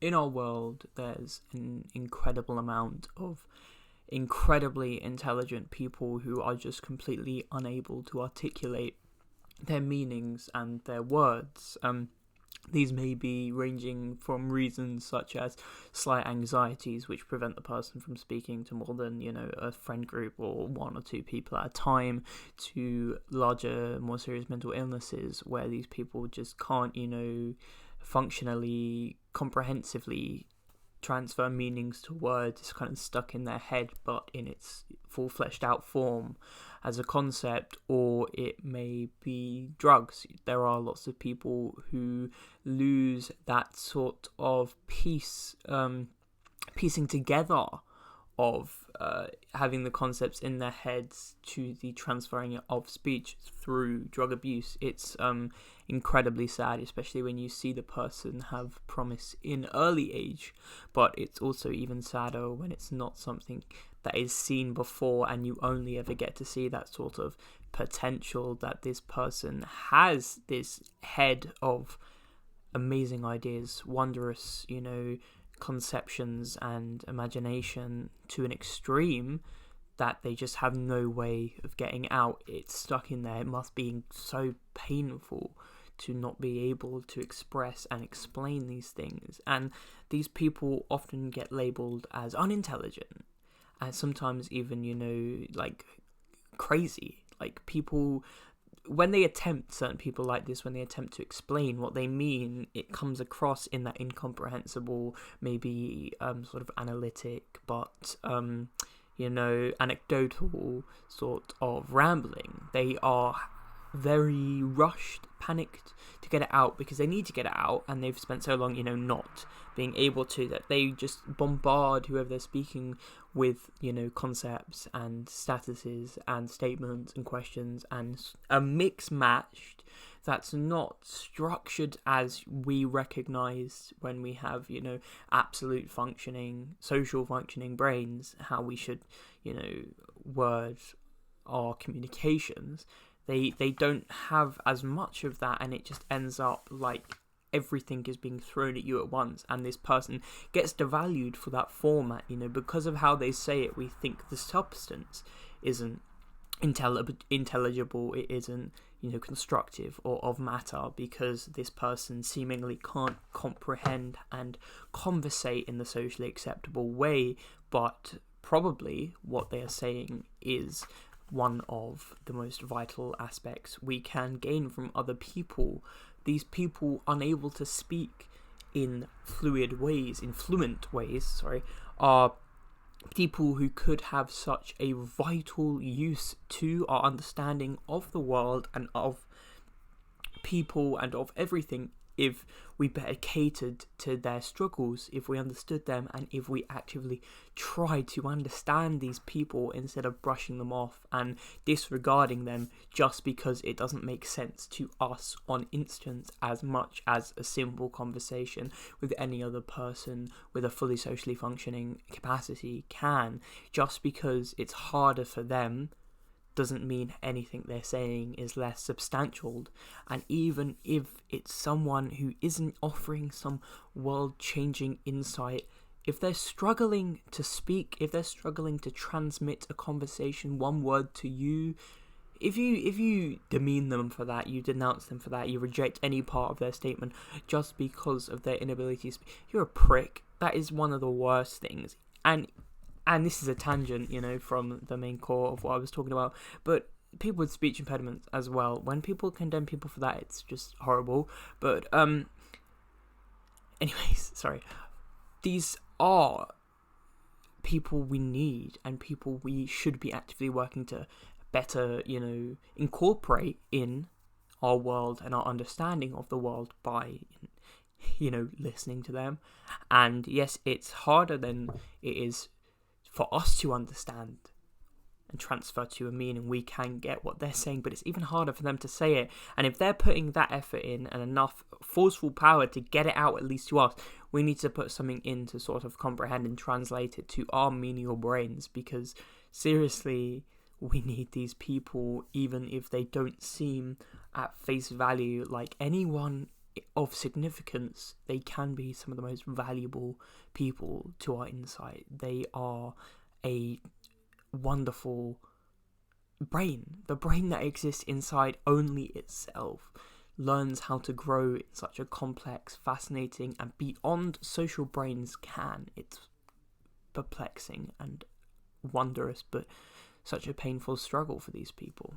in our world, there's an incredible amount of incredibly intelligent people who are just completely unable to articulate their meanings and their words. These may be ranging from reasons such as slight anxieties, which prevent the person from speaking to more than, a friend group or one or two people at a time, to larger, more serious mental illnesses where these people just can't, functionally, comprehensively transfer meanings to words. It's kind of stuck in their head, but in its full fleshed out form as a concept. Or it may be drugs. There are lots of people who lose that sort of piecing together of having the concepts in their heads to the transferring of speech through drug abuse. It's incredibly sad, especially when you see the person have promise in early age, but it's also even sadder when it's not something that is seen before and you only ever get to see that sort of potential that this person has, this head of amazing ideas, wondrous, conceptions and imagination to an extreme that they just have no way of getting out. It's stuck in there. It must be so painful to not be able to express and explain these things. And these people often get labeled as unintelligent and sometimes even, crazy. Like people, when they attempt, certain people like this, when they attempt to explain what they mean, it comes across in that incomprehensible, maybe sort of analytic, but anecdotal sort of rambling. They are very rushed, panicked to get it out because they need to get it out, and they've spent so long, not being able to, that they just bombard whoever they're speaking with, concepts and statuses and statements and questions, and a mix matched that's not structured as we recognize when we have, absolute functioning, social functioning brains, how we should, word our communications. They don't have as much of that, and it just ends up like everything is being thrown at you at once, and this person gets devalued for that format, because of how they say it. We think the substance isn't intelligible, it isn't, constructive or of matter, because this person seemingly can't comprehend and conversate in the socially acceptable way, but probably what they are saying is one of the most vital aspects we can gain from other people. These people unable to speak in fluent ways, are people who could have such a vital use to our understanding of the world and of people and of everything, if we better catered to their struggles, if we understood them, and if we actively tried to understand these people instead of brushing them off and disregarding them just because it doesn't make sense to us on instant, as much as a simple conversation with any other person with a fully socially functioning capacity can. Just because it's harder for them doesn't mean anything they're saying is less substantial. And even if it's someone who isn't offering some world-changing insight, if they're struggling to speak, if they're struggling to transmit a conversation, one word to you, if you demean them for that, you denounce them for that, you reject any part of their statement just because of their inability to speak, you're a prick. That is one of the worst things. And this is a tangent, from the main core of what I was talking about, but people with speech impediments as well. When people condemn people for that, it's just horrible. But, anyways, sorry. These are people we need and people we should be actively working to better, incorporate in our world and our understanding of the world by, listening to them. And yes, it's harder than it is for us to understand and transfer to a meaning. We can get what they're saying, but it's even harder for them to say it. And if they're putting that effort in and enough forceful power to get it out, at least to us, we need to put something in to sort of comprehend and translate it to our menial brains, because seriously, we need these people, even if they don't seem at face value like anyone of significance, they can be some of the most valuable people to our insight. They are a wonderful brain. The brain that exists inside only itself learns how to grow in such a complex, fascinating, and beyond social brains can. It's perplexing and wondrous, but such a painful struggle for these people.